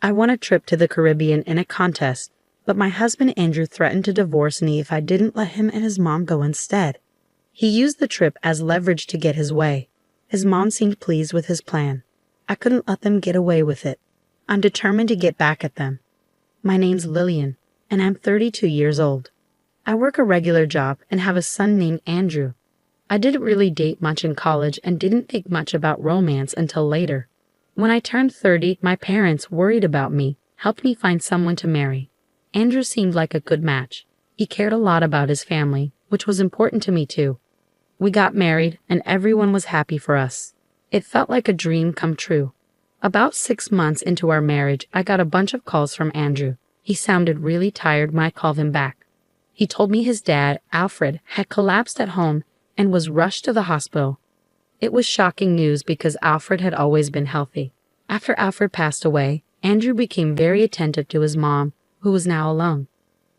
I won a trip to the Caribbean in a contest, but my husband Andrew threatened to divorce me if I didn't let him and his mom go instead. He used the trip as leverage to get his way. His mom seemed pleased with his plan. I couldn't let them get away with it. I'm determined to get back at them. My name's Lillian, and I'm 32 years old. I work a regular job and have a son named Andrew. I didn't really date much in college and didn't think much about romance until later. When I turned 30, my parents, worried about me, helped me find someone to marry. Andrew seemed like a good match. He cared a lot about his family, which was important to me too. We got married, and everyone was happy for us. It felt like a dream come true. About 6 months into our marriage, I got a bunch of calls from Andrew. He sounded really tired when I called him back. He told me his dad, Alfred, had collapsed at home and was rushed to the hospital. It was shocking news because Alfred had always been healthy. After Alfred passed away, Andrew became very attentive to his mom, who was now alone.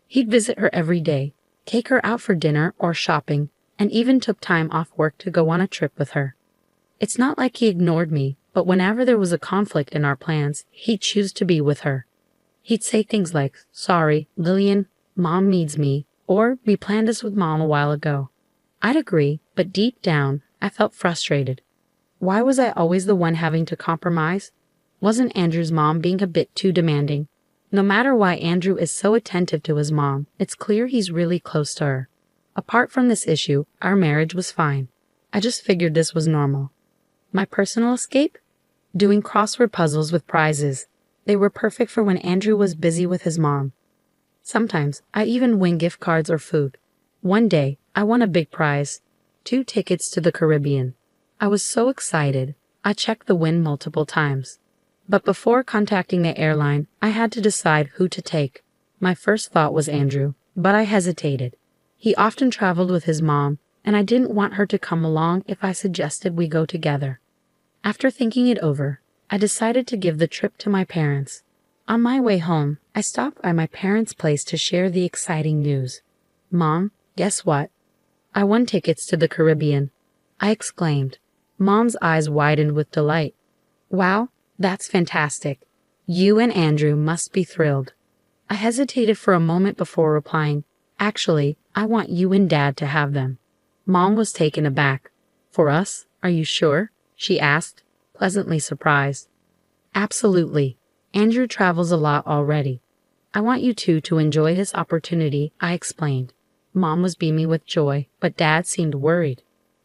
He'd visit her every day, take her out for dinner or shopping, and even took time off work to go on a trip with her. It's not like he ignored me, but whenever there was a conflict in our plans, he'd choose to be with her. He'd say things like, "Sorry, Lillian, Mom needs me," or "We planned this with Mom a while ago." I'd agree, but deep down, I felt frustrated. Why was I always the one having to compromise? Wasn't Andrew's mom being a bit too demanding? No matter why Andrew is so attentive to his mom, it's clear he's really close to her. Apart from this issue, our marriage was fine. I just figured this was normal. My personal escape? Doing crossword puzzles with prizes. They were perfect for when Andrew was busy with his mom. Sometimes, I even win gift cards or food. One day, I won a big prize. 2 tickets to the Caribbean. I was so excited, I checked the win multiple times. But before contacting the airline, I had to decide who to take. My first thought was Andrew, but I hesitated. He often traveled with his mom, and I didn't want her to come along if I suggested we go together. After thinking it over, I decided to give the trip to my parents. On my way home, I stopped by my parents' place to share the exciting news. "Mom, guess what? I won tickets to the Caribbean," I exclaimed. Mom's eyes widened with delight. "Wow, that's fantastic. You and Andrew must be thrilled." I hesitated for a moment before replying, "Actually, I want you and Dad to have them." Mom was taken aback. "For us? Are you sure?" she asked, pleasantly surprised. "Absolutely. Andrew travels a lot already. I want you two to enjoy this opportunity," I explained. Mom was beaming with joy, but Dad seemed worried.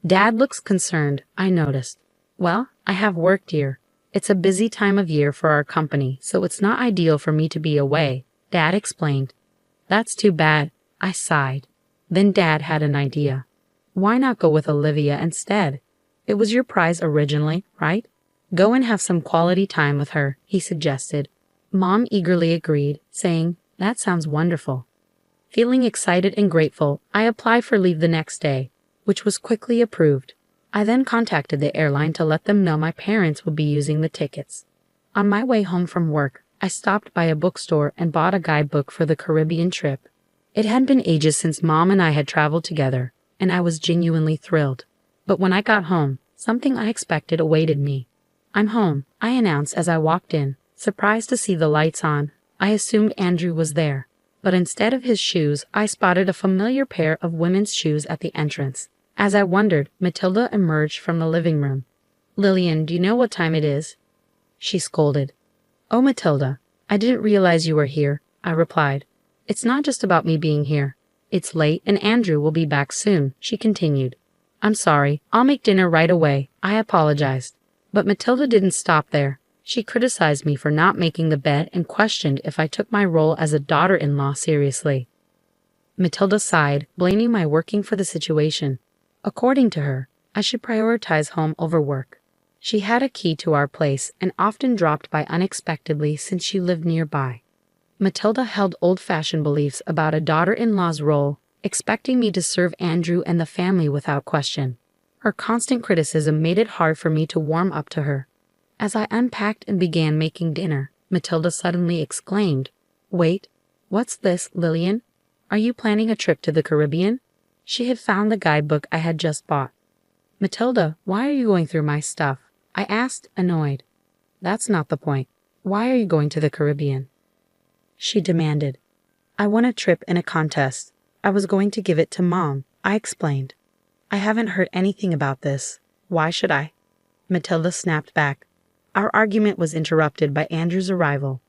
"Dad looks concerned," I noticed. "Well, I have work, dear. It's a busy time of year for our company, so it's not ideal for me to be away," Dad explained. "That's too bad," I sighed. Then Dad had an idea. "Why not go with Olivia instead? It was your prize originally, right? Go and have some quality time with her," he suggested. Mom eagerly agreed, saying, "That sounds wonderful." Feeling excited and grateful, I applied for leave the next day, which was quickly approved. I then contacted the airline to let them know my parents would be using the tickets. On my way home from work, I stopped by a bookstore and bought a guidebook for the Caribbean trip. It had been ages since Mom and I had traveled together, and I was genuinely thrilled. But when I got home, something unexpected awaited me. "I'm home," I announced as I walked in, surprised to see the lights on. I assumed Andrew was there, but instead of his shoes, I spotted a familiar pair of women's shoes at the entrance. As I wondered, Matilda emerged from the living room. "Lillian, do you know what time it is?" she scolded. "Oh, Matilda, I didn't realize you were here," I replied. "It's not just about me being here. It's late and Andrew will be back soon," she continued. "I'm sorry, I'll make dinner right away," I apologized. But Matilda didn't stop there. She criticized me for not making the bed and questioned if I took my role as a daughter-in-law seriously. Matilda sighed, blaming my working for the situation. According to her, I should prioritize home over work. She had a key to our place and often dropped by unexpectedly since she lived nearby. Matilda held old-fashioned beliefs about a daughter-in-law's role, expecting me to serve Andrew and the family without question. Her constant criticism made it hard for me to warm up to her. As I unpacked and began making dinner, Matilda suddenly exclaimed, "Wait, what's this, Lillian? Are you planning a trip to the Caribbean?" She had found the guidebook I had just bought. "Matilda, why are you going through my stuff?" I asked, annoyed. "That's not the point. Why are you going to the Caribbean? She demanded. I won a trip in a contest. I was going to give it to Mom, I explained. I haven't heard anything about this. Why should I? Matilda snapped back. Our argument was interrupted by Andrew's arrival.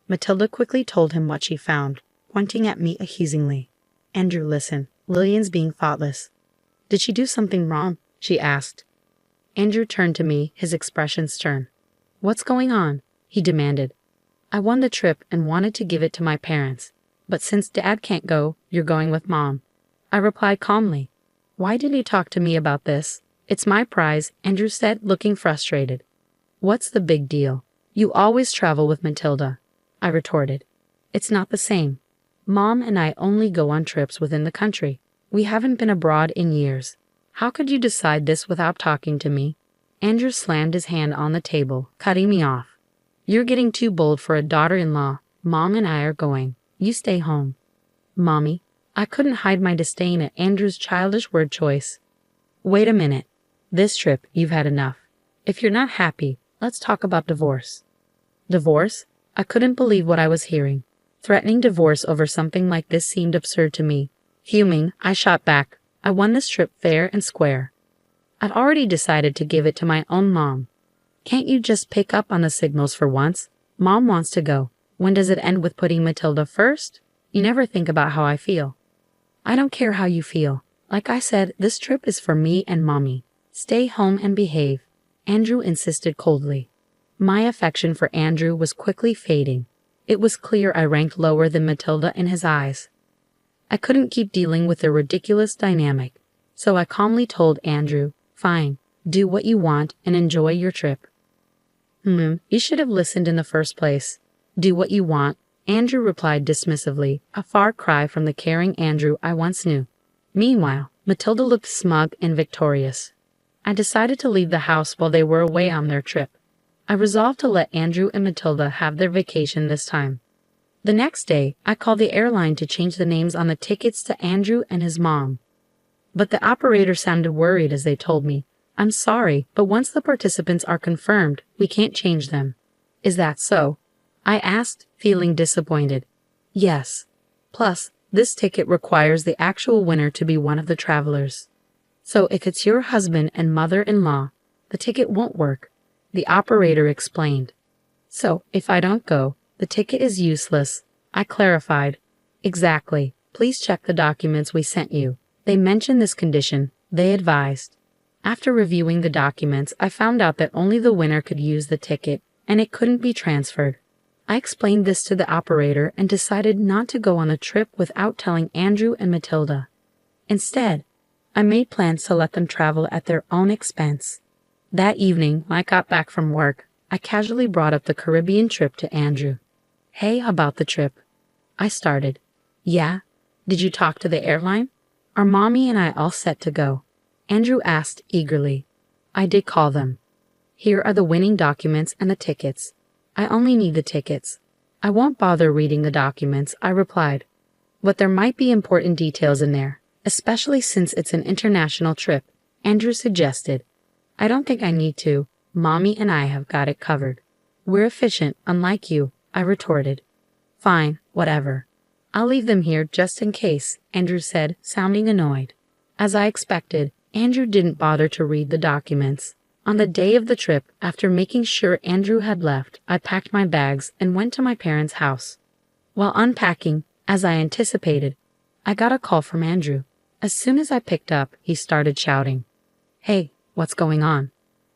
Matilda quickly told him what she found, pointing at me accusingly. Andrew, listen. Lillian's being thoughtless. Did she do something wrong? She asked. Andrew turned to me, his expression stern. What's going on? He demanded. I won the trip and wanted to give it to my parents. But since Dad can't go, you're going with Mom. I replied calmly. Why did you talk to me about this? It's my prize, Andrew said, looking frustrated. What's the big deal? You always travel with Matilda, I retorted. It's not the same. Mom and I only go on trips within the country. We haven't been abroad in years. How could you decide this without talking to me? Andrew slammed his hand on the table, cutting me off. You're getting too bold for a daughter-in-law. Mom and I are going. You stay home. Mommy, I couldn't hide my disdain at Andrew's childish word choice. Wait a minute. This trip, you've had enough. If you're not happy, let's talk about divorce. Divorce? I couldn't believe what I was hearing. Threatening divorce over something like this seemed absurd to me. Fuming, I shot back. I won this trip fair and square. I'd already decided to give it to my own mom. Can't you just pick up on the signals for once? Mom wants to go. When does it end with putting Matilda first? You never think about how I feel. I don't care how you feel. Like I said, this trip is for me and Mommy. Stay home and behave. Andrew insisted coldly. My affection for Andrew was quickly fading. It was clear I ranked lower than Matilda in his eyes. I couldn't keep dealing with the ridiculous dynamic, so I calmly told Andrew, fine, do what you want and enjoy your trip. You should have listened in the first place. Do what you want, Andrew replied dismissively, a far cry from the caring Andrew I once knew. Meanwhile, Matilda looked smug and victorious. I decided to leave the house while they were away on their trip. I resolved to let Andrew and Matilda have their vacation this time. The next day, I called the airline to change the names on the tickets to Andrew and his mom. But the operator sounded worried as they told me, I'm sorry, but once the participants are confirmed, we can't change them. Is that so? I asked, feeling disappointed. Yes. Plus, this ticket requires the actual winner to be one of the travelers. So if it's your husband and mother-in-law, the ticket won't work, the operator explained. So, if I don't go, the ticket is useless, I clarified. Exactly. Please check the documents we sent you. They mention this condition, they advised. After reviewing the documents, I found out that only the winner could use the ticket, and it couldn't be transferred. I explained this to the operator and decided not to go on the trip without telling Andrew and Matilda. Instead, I made plans to let them travel at their own expense. That evening, when I got back from work, I casually brought up the Caribbean trip to Andrew. Hey, about the trip. I started. Yeah? Did you talk to the airline? Are Mommy and I all set to go? Andrew asked eagerly. I did call them. Here are the winning documents and the tickets. I only need the tickets. I won't bother reading the documents, I replied. But there might be important details in there, especially since it's an international trip, Andrew suggested. I don't think I need to. Mommy and I have got it covered. We're efficient, unlike you, I retorted. Fine, whatever. I'll leave them here just in case, Andrew said, sounding annoyed. As I expected, Andrew didn't bother to read the documents. On the day of the trip, after making sure Andrew had left, I packed my bags and went to my parents' house. While unpacking, as I anticipated, I got a call from Andrew. As soon as I picked up, he started shouting. Hey, what's going on?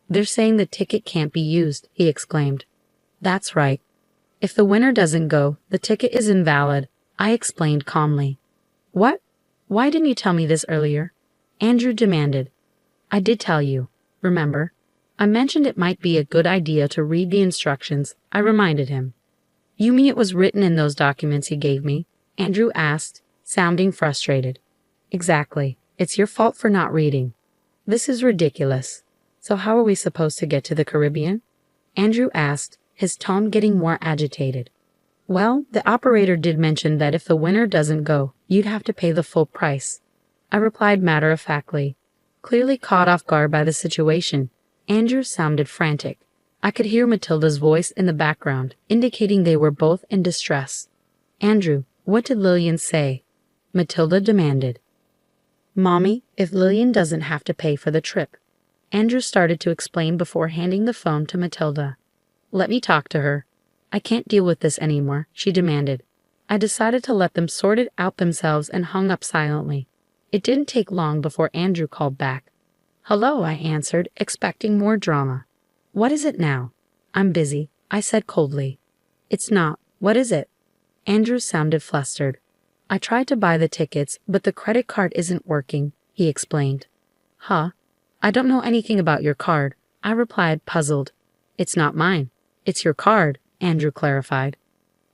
They're saying the ticket can't be used, he exclaimed. That's right. If the winner doesn't go, the ticket is invalid, I explained calmly. What? Why didn't you tell me this earlier? Andrew demanded. I did tell you, remember? I mentioned it might be a good idea to read the instructions, I reminded him. You mean it was written in those documents he gave me? Andrew asked, sounding frustrated. Exactly. It's your fault for not reading. This is ridiculous. So how are we supposed to get to the Caribbean? Andrew asked, his tone getting more agitated. Well, the operator did mention that if the winner doesn't go, you'd have to pay the full price. I replied matter-of-factly. Clearly caught off guard by the situation, Andrew sounded frantic. I could hear Matilda's voice in the background, indicating they were both in distress. Andrew, what did Lillian say? Matilda demanded. Mommy, if Lillian doesn't have to pay for the trip. Andrew started to explain before handing the phone to Matilda. Let me talk to her. I can't deal with this anymore, she demanded. I decided to let them sort it out themselves and hung up silently. It didn't take long before Andrew called back. Hello, I answered, expecting more drama. What is it now? I'm busy, I said coldly. It's not. What is it? Andrew sounded flustered. I tried to buy the tickets, but the credit card isn't working, he explained. Huh? I don't know anything about your card, I replied, puzzled. It's not mine. It's your card, Andrew clarified.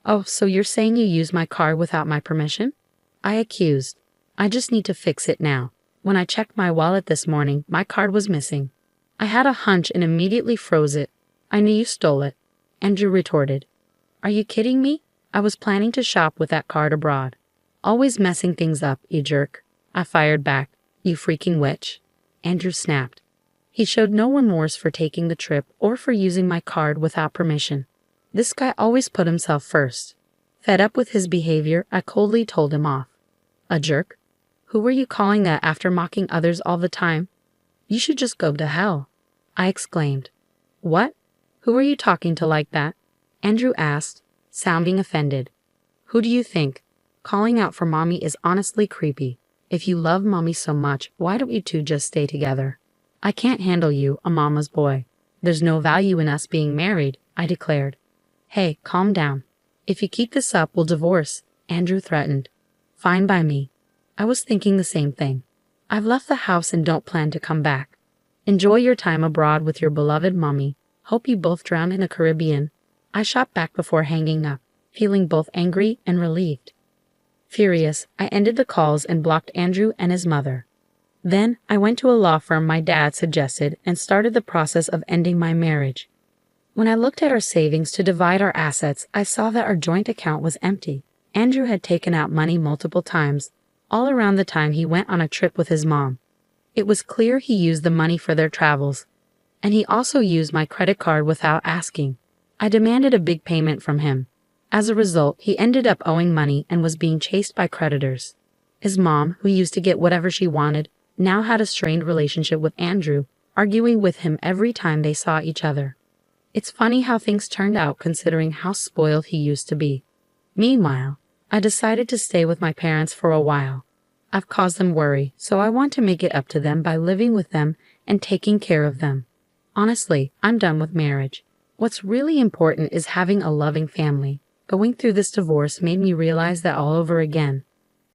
Oh, so you're saying you used my card without my permission? I accused. I just need to fix it now. When I checked my wallet this morning, my card was missing. I had a hunch and immediately froze it. I knew you stole it, Andrew retorted. Are you kidding me? I was planning to shop with that card abroad. Always messing things up, you jerk. I fired back. You freaking witch. Andrew snapped. He showed no remorse for taking the trip or for using my card without permission. This guy always put himself first. Fed up with his behavior, I coldly told him off. A jerk? Who were you calling that after mocking others all the time? You should just go to hell, I exclaimed. What? Who are you talking to like that? Andrew asked, sounding offended. Who do you think? Calling out for Mommy is honestly creepy. If you love Mommy so much, why don't you two just stay together? I can't handle you, a mama's boy. There's no value in us being married, I declared. Hey, calm down. If you keep this up, we'll divorce, Andrew threatened. Fine by me. I was thinking the same thing. I've left the house and don't plan to come back. Enjoy your time abroad with your beloved Mommy. Hope you both drown in the Caribbean. I shot back before hanging up, feeling both angry and relieved. Furious, I ended the calls and blocked Andrew and his mother. Then, I went to a law firm my dad suggested and started the process of ending my marriage. When I looked at our savings to divide our assets, I saw that our joint account was empty. Andrew had taken out money multiple times, all around the time he went on a trip with his mom. It was clear he used the money for their travels. And he also used my credit card without asking. I demanded a big payment from him. As a result, he ended up owing money and was being chased by creditors. His mom, who used to get whatever she wanted, now had a strained relationship with Andrew, arguing with him every time they saw each other. It's funny how things turned out considering how spoiled he used to be. Meanwhile, I decided to stay with my parents for a while. I've caused them worry, so I want to make it up to them by living with them and taking care of them. Honestly, I'm done with marriage. What's really important is having a loving family. Going through this divorce made me realize that all over again.